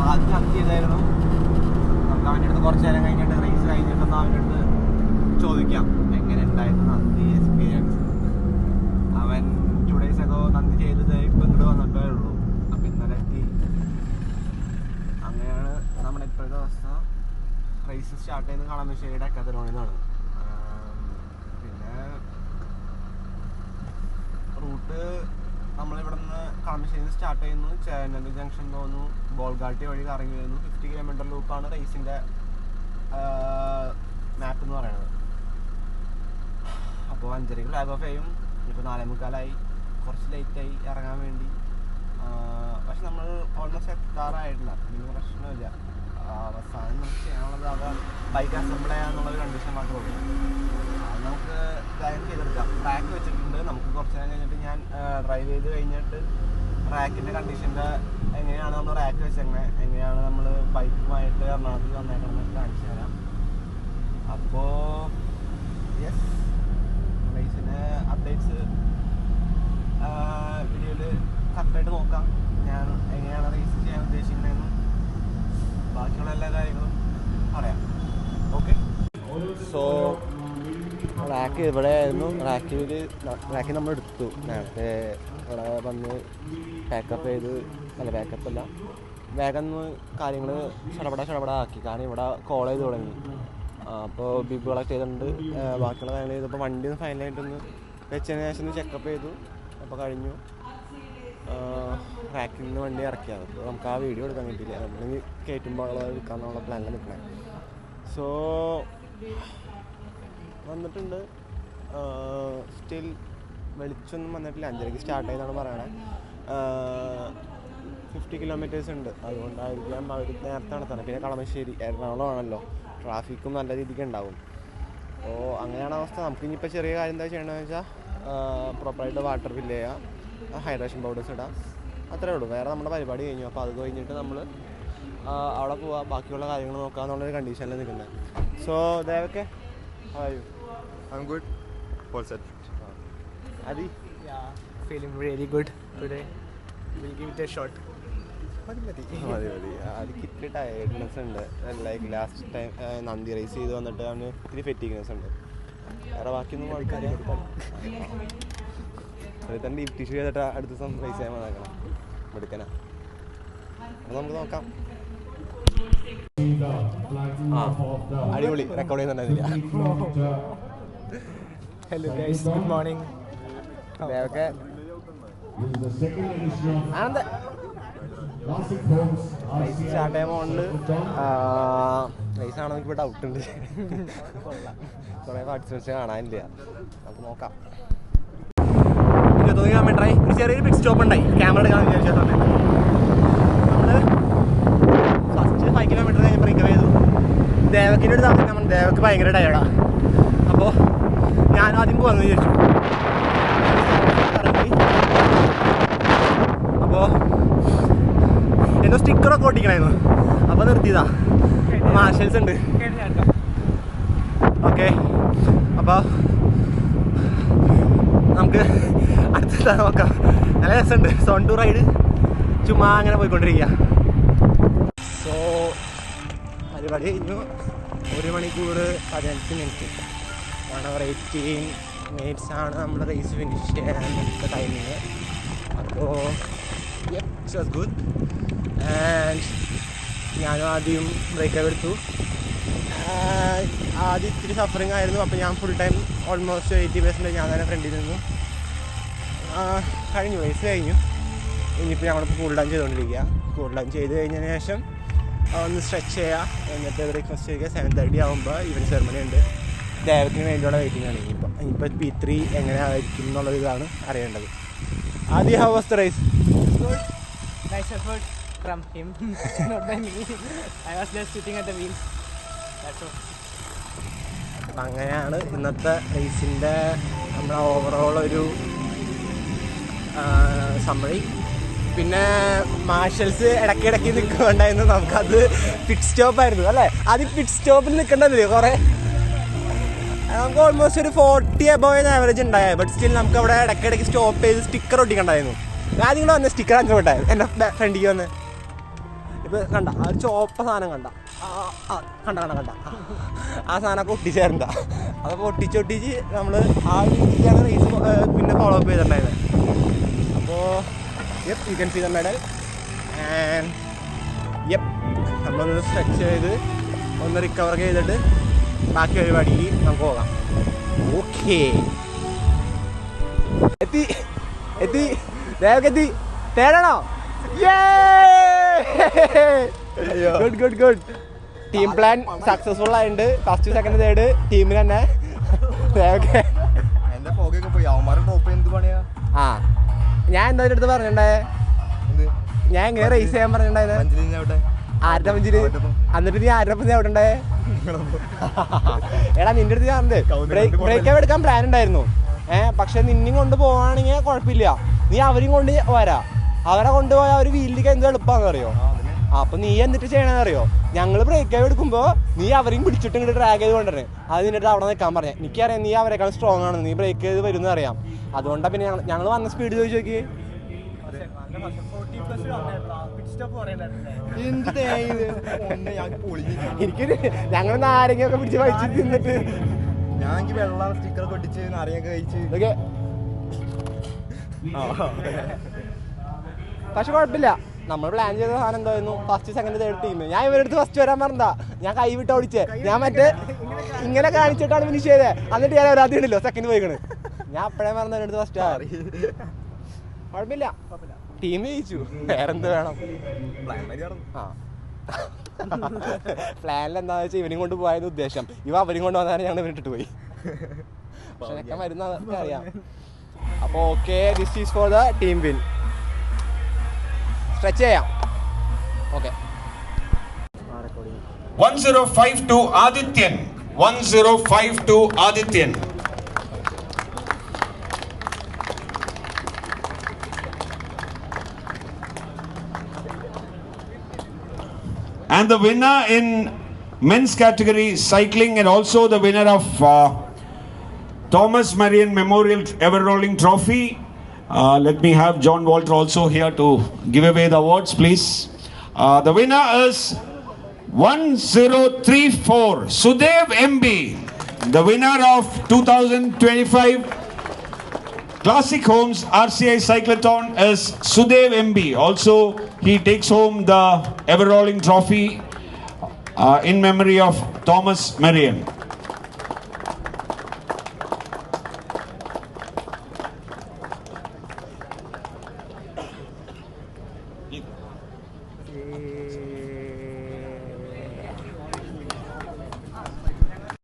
ആദ്യം നന്ദി ചെയ്തായിരുന്നു. നമുക്ക് അവൻ്റെ അടുത്ത് കുറച്ച് നേരം കഴിഞ്ഞിട്ട് റേസ് കഴിഞ്ഞിട്ടൊന്ന് അവൻ്റെ അടുത്ത് ചോദിക്കാം എങ്ങനെ ഉണ്ടായിരുന്നു നന്ദി എക്സ്പീരിയൻസ്. അവൻ 2 days ago നന്ദി ചെയ്തത് ഇപ്പം ഇങ്ങോട്ട് വന്നിട്ടേ ഉള്ളൂ. അപ്പം ഇന്നലെ എത്തി. അങ്ങനെയാണ് നമ്മുടെ ഇപ്പോഴത്തെ അവസ്ഥ. റേസ് സ്റ്റാർട്ട് ചെയ്യുന്നത് കളമശ്ശേരിയുടെ അക്കാദമിയിൽ നിന്നാണ്. പിന്നെ റൂട്ട് നമ്മളിവിടെ നിന്ന് കളമശ്ശേരിയിൽ നിന്ന് സ്റ്റാർട്ട് ചെയ്യുന്നു, ചേന്നല്ലൂർ ജംഗ്ഷൻ പോകുന്നു, ബോൾഗാട്ടി വഴി കറങ്ങി വരുന്നു. 50 kilometer ലൂപ്പാണ് റേസിൻ്റെ മാപ്പ് എന്ന് പറയുന്നത്. അപ്പോൾ 5:30 ഫ്ലാഗ് ഓഫ് ചെയ്യും. ഇപ്പോൾ 4:45 കുറച്ച് ലേറ്റായി ഇറങ്ങാൻ വേണ്ടി. പക്ഷെ നമ്മൾ ഓൾമോസ്റ്റ് എത്താറായിട്ടില്ല. പിന്നെ പ്രശ്നമില്ല. അവസാനം നമുക്ക് ചെയ്യാനുള്ളത് അവിടെ ബൈക്ക് അസംബിൾ ചെയ്യാന്നുള്ളൊരു കണ്ടീഷൻ മാത്രമേ ഉള്ളൂ. അത് നമുക്ക് കാര്യം ചെയ്തെടുക്കാം. ട്രാക്ക് വെച്ചിട്ടുണ്ട്. നമുക്ക് കുറച്ച് നേരം കഴിഞ്ഞിട്ട് ഞാൻ ഡ്രൈവ് ചെയ്ത് കഴിഞ്ഞിട്ട് ട്രാക്കിൻ്റെ കണ്ടീഷൻ്റെ എങ്ങനെയാണ് നമ്മൾ ട്രാക്ക് വെച്ചേക്കുന്നത്, എങ്ങനെയാണ് നമ്മൾ ബൈക്കുമായിട്ട് എറണാകുളത്ത് വന്നേക്കണമെന്നൊക്കെ കാണിച്ചു തരാം. അപ്പോൾ യെസ്, റേസിന് അപ്ഡേറ്റ്സ് വീഡിയോയിൽ കറക്റ്റായിട്ട് നോക്കാം. ഞാൻ എങ്ങനെയാണ് റേസ് ചെയ്യാൻ ഉദ്ദേശിക്കുന്നതെന്നും ബാക്കിയുള്ള എല്ലാ കാര്യങ്ങളും പറയാം. ഓക്കെ, സോ റാക്ക് ഇവിടെ ആയിരുന്നു. റാക്കിൽ നമ്മൾ എടുത്തു. നേരത്തെ ഇവിടെ വന്ന് പാക്കപ്പ് ചെയ്ത്, പാക്കപ്പ് അല്ല, വേഗം കാര്യങ്ങൾ ചടപട ആക്കി. കാരണം ഇവിടെ കോൾ ചെയ്ത് തുടങ്ങി. അപ്പോൾ ബിബ് കളക്ട് ചെയ്തിട്ടുണ്ട്. ബാക്കിയുള്ള കാര്യങ്ങൾ ചെയ്തപ്പോൾ വണ്ടി ഒന്ന് ഫൈനലായിട്ടൊന്ന് വെച്ചതിന് ശേഷം ഒന്ന് ചെക്കപ്പ് ചെയ്തു. അപ്പോൾ കഴിഞ്ഞു. റാക്കിൽ നിന്ന് വണ്ടി ഇറക്കിയാണ്. അപ്പോൾ നമുക്ക് ആ വീഡിയോ എടുക്കാൻ കിട്ടിയില്ല. നമ്മൾ കയറ്റുമ്പോൾ എടുക്കാമെന്നുള്ള പ്ലാനിൽ നിൽക്കണേ. സോ വന്നിട്ടുണ്ട്. സ്റ്റിൽ വെളിച്ചൊന്നും വന്നിട്ടില്ല. 5:30 സ്റ്റാർട്ട് ചെയ്താണ് പറയണേ. 50 kilometers ഉണ്ട്. അതുകൊണ്ടായിരിക്കാം അവർ നേരത്തെ നടത്തണം. പിന്നെ കളമശ്ശേരി എറണാകുളം ആണല്ലോ, ട്രാഫിക്കും നല്ല രീതിക്ക് ഉണ്ടാവും. അപ്പോൾ അങ്ങനെയാണ് അവസ്ഥ. നമുക്ക് ഇനിയിപ്പോൾ ചെറിയ കാര്യം എന്താ ചെയ്യണമെന്ന് വെച്ചാൽ പ്രോപ്പറായിട്ട് വാട്ടർ ഫില്ല് ചെയ്യുക, ഹൈഡ്രേഷൻ പൗഡേഴ്സ് ഇടാം, അത്രേ ഉള്ളൂ. വേറെ നമ്മുടെ പരിപാടി കഴിഞ്ഞു. അപ്പോൾ അത് കഴിഞ്ഞിട്ട് നമ്മൾ അവിടെ പോവുക, ബാക്കിയുള്ള കാര്യങ്ങൾ നോക്കുക എന്നുള്ളൊരു കണ്ടീഷനിൽ നിൽക്കുന്നത്. സോ ദേവക്കെ, how are you? I'm good. All set. Adi? Yeah, feeling really good today. We'll give it a shot. മതി. അതിക്ക് ഇത്തിരി ടയർഡ്നെസ് ഉണ്ട്. ലൈക്ക് ലാസ്റ്റ് ടൈം നന്ദി റേസ് ചെയ്ത് വന്നിട്ട് അവന് ഇത്തിരി ഫെറ്റിഗ്നെസ് ഉണ്ട്. വേറെ ബാക്കിയൊന്നും കുഴപ്പമില്ല. അതിൽ തന്നെ ഡീപ് ടിഷ്യൂ ചെയ്തിട്ട് അടുത്ത ദിവസം റേസ് ചെയ്യാൻ വന്നേക്കണം. എടുക്കാനാ. അപ്പോൾ നമുക്ക് നോക്കാം. അടിപൊളി. റെക്കോർഡ് ചെയ്യുന്നുണ്ടായിരുന്നില്ല. Hello guys, good morning. ദേവക്കെ ആനന്ദ റേസ് സ്റ്റാർട്ട് ചെയ്യാൻ പോകുന്നുണ്ട്. റേസാണെന്ന് എനിക്ക് ഡൗട്ട് ഉണ്ട്. കുറേ പാർട്ടിസിപ്പേറ്റ്സ് കാണാനില്ല. നമുക്ക് നോക്കാം. 20 കിലോമീറ്ററായി. ഒരു ചെറിയൊരു പിറ്റ് സ്റ്റോപ്പ് ഉണ്ടായി. ക്യാമറ എടുക്കാൻ വിചാരിച്ചിട്ടുണ്ട്. നമ്മൾ ഫസ്റ്റ് 5 kilometer കഴിഞ്ഞപ്പോൾ റിക്കവർ ചെയ്തു. ദേവക്കിൻ്റെ ഒരു താമസം നമ്മൾ ദേവക്ക് ഭയങ്കര ടയർഡാണ്. അപ്പോൾ ഞാൻ ആദ്യം പോകാമെന്ന് വിചാരിച്ചു. അപ്പോൾ എന്തോ സ്റ്റിക്കറൊക്കെ ഒട്ടിക്കണമായിരുന്നു. അപ്പോൾ നിർത്തിയതാ. മാർഷൽസ് ഉണ്ട്. ഓക്കെ, അപ്പോൾ നമുക്ക് അടുത്ത നോക്കാം. നല്ല രസമുണ്ട്. സോൺ ടു റൈഡ് ചുമ്മാ അങ്ങനെ പോയിക്കൊണ്ടിരിക്കുക. സോ പരിപാടി കഴിഞ്ഞു. 1 മണിക്കൂർ 15 മിനിറ്റ് 1:18 minutes ആണ് നമ്മൾ റേസ് ഫിനിഷ് ചെയ്യാൻ ടൈമിങ്. അപ്പോൾ ഇറ്റ്സ് വാസ് ഗുഡ്. ആൻഡ് ഞാനും ആദ്യം ബ്രേക്കൊക്കെ എടുത്തു. ആദ്യം ഇത്തിരി സഫറിങ് ആയിരുന്നു. അപ്പോൾ ഞാൻ ഫുൾ ടൈം ഓൾമോസ്റ്റ് 80% ഞാൻ തന്നെ ഫ്രണ്ടിൽ നിന്നു. കഴിഞ്ഞു, റേസ് കഴിഞ്ഞു. ഇനിയിപ്പോൾ ഞങ്ങളിപ്പോൾ കൂൾ ഡൗൺ ചെയ്തുകൊണ്ടിരിക്കുക. കൂൾ ഡൗൺ ചെയ്ത് കഴിഞ്ഞതിന് ശേഷം ഒന്ന് സ്ട്രെച്ച് ചെയ്യുക, എന്നിട്ട് ബ്രേക്ക്ഫാസ്റ്റ് ചെയ്യുക. 7:30 ആകുമ്പോൾ ഈവൻ സെറമണി ഉണ്ട്. ദേവത്തിന് വേണ്ടിയുള്ള വെയിറ്റിംഗ് ആണ്. ഇനിയിപ്പോൾ P3 എങ്ങനെ ആയിരിക്കും എന്നുള്ളത് ഇതാണ് അറിയേണ്ടത്. ആദ്യം how was the race? Good. Nice effort from him, not by me. I was just sitting at the wheel. That's all. അപ്പം അങ്ങനെയാണ് ഇന്നത്തെ റേസിൻ്റെ നമ്മുടെ ഓവറോൾ ഒരു സമ്മറി. പിന്നെ മാർഷൽസ് ഇടയ്ക്കിടയ്ക്ക് നിൽക്കുന്നുണ്ടായിരുന്നു. നമുക്കത് പിറ്റ് സ്റ്റോപ്പായിരുന്നു അല്ലേ? ആദ്യം പിറ്റ് സ്റ്റോപ്പിൽ നിൽക്കേണ്ടതില്ലേ കുറേ. നമുക്ക് ഓൾമോസ്റ്റ് ഒരു 40 above ആവറേജ് ഉണ്ടായ. ബട്ട് സ്റ്റിൽ നമുക്ക് അവിടെ ഇടയ്ക്കിടയ്ക്ക് സ്റ്റോപ്പ് ചെയ്ത് സ്റ്റിക്കർ ഒട്ടിക്കണ്ടായിരുന്നു. ആദ്യം കൂടെ വന്ന് സ്റ്റിക്കർ അഞ്ചോട്ടെ എൻ്റെ ഫ്രണ്ടിക്ക് വന്ന് ഇപ്പം കണ്ട ആ ഒരു ചോപ്പ സാധനം കണ്ട ആ സാധനമൊക്കെ ഒട്ടിച്ചേരണ്ട. അതൊക്കെ ഒട്ടിച്ച് നമ്മൾ ആ ഒരു രീതിക്കാണ് റേസ് പിന്നെ ഫോളോ അപ്പ് ചെയ്തിട്ടുണ്ടായത്. അപ്പോൾ you can see the medal and നമ്മളൊന്ന് സ്ട്രെച്ച് ചെയ്ത് ഒന്ന് റിക്കവർ ചെയ്തിട്ട് ബാക്കി പരിപാടിക്ക് നമുക്ക് പോകാം. ഓക്കേ, എത്തി ദേവക്കെത്തി. തേടണോ? ഗുഡ്. ടീം പ്ലാൻ സക്സസ്ഫുൾ ആയിട്ടുണ്ട്. ഫസ്റ്റ് സെക്കൻഡ് തേർഡ് ടീമിന് തന്നെ. ആ ഞാൻ എന്താ അടുത്ത് പറഞ്ഞിട്ടുണ്ടേ, ഞാൻ ഇങ്ങനെ റേസ് ചെയ്യാൻ പറഞ്ഞിട്ടുണ്ടായത് ആരുടെ പഞ്ചില്. എന്നിട്ട് നീ ആരുടെ പഞ്ചി അവിടെ ഉണ്ടായേ? എടാ നിന്റെ അടുത്ത് ഞാൻ ബ്രേക്ക് എടുക്കാൻ പ്ലാൻ ഉണ്ടായിരുന്നു. പക്ഷെ നിന്നെയും കൊണ്ട് പോവാണെങ്കിൽ കുഴപ്പമില്ല, നീ അവരെയും കൊണ്ട് വരാ. അവരെ കൊണ്ടുപോയാൽ അവർ വീലിലേക്ക് എന്ത് എളുപ്പമാണെന്ന് അറിയോ? അപ്പൊ നീ എന്നിട്ട് ചെയ്യണമെന്ന് അറിയോ? ഞങ്ങൾ ബ്രേക്ക് എടുക്കുമ്പോൾ നീ അവരെയും പിടിച്ചിട്ട് ഇങ്ങോട്ട് ഡ്രാഗ് ചെയ്ത് കൊണ്ടുവരണേ. അത് നിന്നിട്ട് അവിടെ നിൽക്കാൻ പറഞ്ഞേ. എനിക്കറിയാം നീ അവരെക്കാൾ സ്ട്രോങ് ആണ്, നീ ബ്രേക്ക് ചെയ്ത് വരുമെന്ന് അറിയാം. അതുകൊണ്ടാണ് പിന്നെ ഞങ്ങൾ വന്ന സ്പീഡ് ചോദിച്ചു നോക്കി. എനിക്ക് ഞങ്ങൾ നാരങ്ങയൊക്കെ പിടിച്ച് കഴിച്ച് തിന്നിട്ട് വെള്ളം സ്റ്റിക്കറൊക്കെ ഒട്ടിച്ച് നാരങ്ങയൊക്കെ കഴിച്ച്. പക്ഷെ കുഴപ്പമില്ല, നമ്മൾ പ്ലാൻ ചെയ്ത സാധനം എന്തായിരുന്നു? First second third team. ഞാൻ ഇവരുടെ അടുത്ത് ഫസ്റ്റ് വരാൻ പറഞ്ഞതാ. ഞാൻ കൈ വിട്ട് ഓടിച്ചേ. ഞാൻ മറ്റേ ഇങ്ങനെ കാണിച്ചിട്ടാണ് ഫിനിഷ് ചെയ്തേ. എന്നിട്ട് ഞാൻ ഒരാദ്യം ഉണ്ടല്ലോ സെക്കൻഡ് പോയിക്കണ്. ഞാൻ അപ്പഴേ പറഞ്ഞ എൻ്റെ അടുത്ത് ഫസ്റ്റ് ആയി. കുഴപ്പമില്ല, ടീം ജയിച്ചു. വേറെന്ത് വേണം? ആ പ്ലാനിൽ എന്താണെന്ന് വെച്ചാൽ ഇവനും കൊണ്ട് പോയത് ഉദ്ദേശം. ഇവ അവരും കൊണ്ട് വന്നാലും ഞങ്ങൾ വിട്ടിട്ട് പോയി. പക്ഷെ ഒക്കെ വരുന്ന അറിയാം. അപ്പോൾ okay, this is for the team win. Stretch ചെയ്യാം. Okay. 1052 Adityan. 1052 Adityan. And the winner in men's category cycling, and also the winner of Thomas Marion Memorial Ever Rolling Trophy. Let me have John Walter also here to give away the awards, please. The winner is 1034 Sudev MB. The winner of 2025 Classic Homes RCI Cyclothon is Sudev MB. Also, he takes home the Ever Rolling Trophy in memory of Thomas Marion.